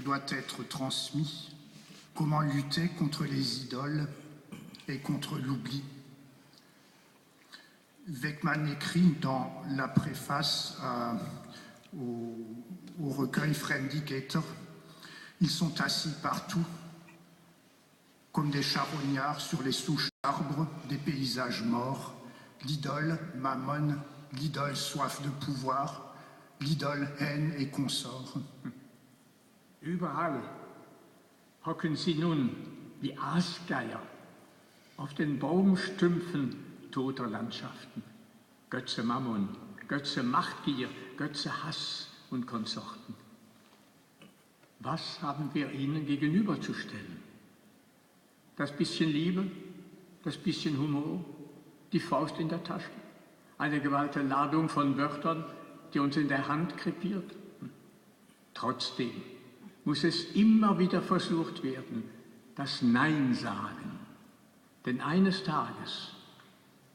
doit être transmis. Comment lutter contre les idoles et contre l'oubli. Weckmann écrit dans la préface au recueil Fremdiketer, ils sont assis partout, comme des charognards sur les souches d'arbres des paysages morts, l'idole Mammon, l'idole soif de pouvoir, l'idole haine et consort. Überall hocken sie nun wie Aasgeier auf den Baumstümpfen toter Landschaften. Götze Mammon, Götze Machtgier, Götze Hass und Konsorten. Was haben wir ihnen gegenüberzustellen? Das bisschen Liebe, das bisschen Humor, die Faust in der Tasche, eine gewaltige Ladung von Wörtern, die uns in der Hand krepiert. Trotzdem muss es immer wieder versucht werden, das Nein sagen. Denn eines Tages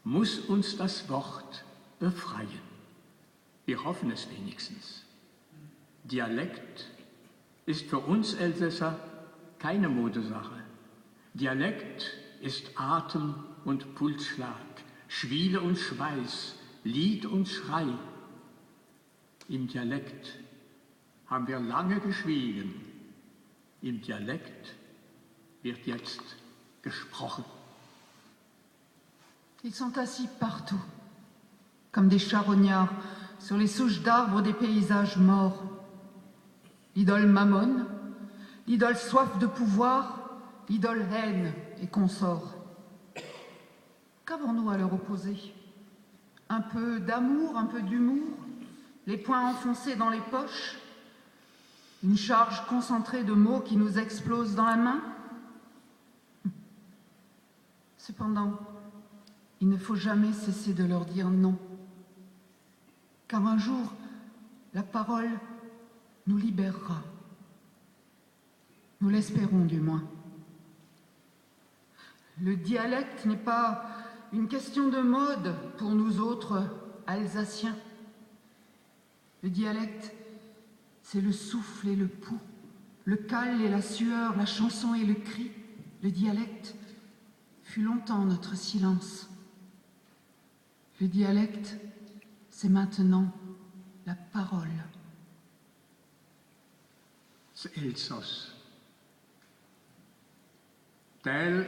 muss uns das Wort befreien. Wir hoffen es wenigstens. Dialekt ist für uns Elsässer keine Modesache. Dialekt ist Atem und Pulsschlag, Schwiele und Schweiß, Lied und Schrei. Im Dialekt haben wir lange geschwiegen. Im Dialekt wird jetzt gesprochen. Ils sont assis partout, comme des charognards sur les souches d'arbres des paysages morts. L'idole Mammon, l'idole soif de pouvoir, l'idole haine et consort. Qu'avons-nous à leur opposer? Un peu d'amour, un peu d'humour, les poings enfoncés dans les poches, une charge concentrée de mots qui nous explosent dans la main? Cependant, il ne faut jamais cesser de leur dire non, car un jour, la parole nous libérera. Nous l'espérons du moins. Le dialecte n'est pas une question de mode pour nous autres Alsaciens. Le dialecte, c'est le souffle et le pouls, le cal et la sueur, la chanson et le cri. Le dialecte fut longtemps notre silence. Le dialecte, c'est maintenant la parole. Das Elsass. Teil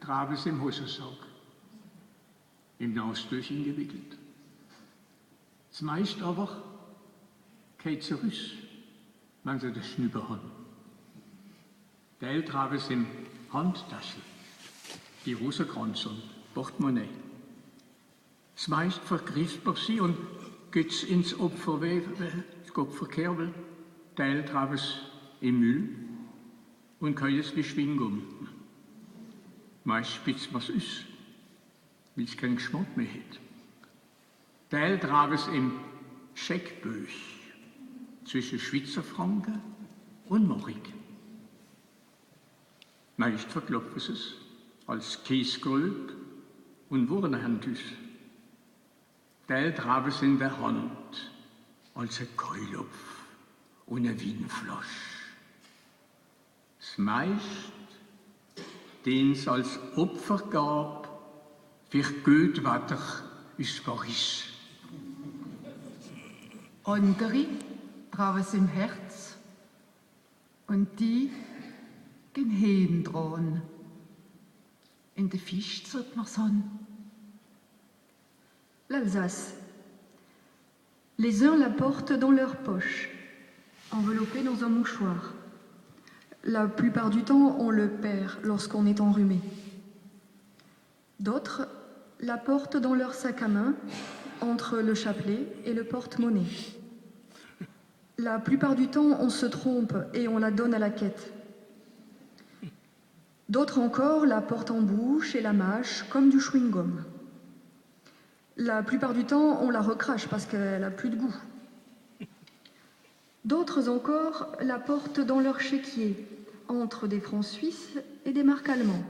traf es im Hosensack, im Naustüchchen gewickelt. Das meiste aber geht zurück, wenn sie das Schnüber haben. Teil traf es im Handtaschel, die Rosenkranz und Portemonnaie. Das meiste vergriff man sie und geht's ins Opferkerbel. Teil traf es im Müll und kann es wie Schwingum. Meist spitzt man es aus, weil es keinen Geschmack mehr hat. Teil traf es im Scheckbüch zwischen Schweizer Franken und Mark. Meist verklopfen es als Kiesgröb und Wurrenhandus. Teil traf es in der Hand als ein Keulopf und eine Weinflasche. Das meist, den es als Opfer gab, für Götwetter ist Paris. Andere traf es im Herz und die gen Heden dran. In der Fisch sollte man sagen. L'Alsace. Les uns la portent dans leur poche, enveloppée dans un mouchoir. La plupart du temps, on le perd lorsqu'on est enrhumé. D'autres la portent dans leur sac à main, entre le chapelet et le porte-monnaie. La plupart du temps, on se trompe et on la donne à la quête. D'autres encore la portent en bouche et la mâchent comme du chewing-gum. La plupart du temps, on la recrache parce qu'elle n'a plus de goût. D'autres encore la portent dans leur chéquier, entre des francs suisses et des marques allemands.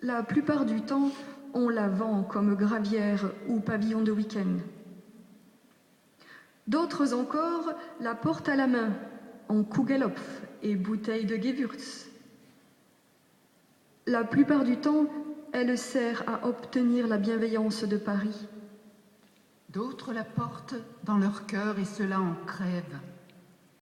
La plupart du temps, on la vend comme gravière ou pavillon de week-end. D'autres encore la portent à la main, en Kugelhopf et bouteille de Gewürz. La plupart du temps, elle sert à obtenir la bienveillance de Paris. D'autres la portent dans leur cœur et cela en crève.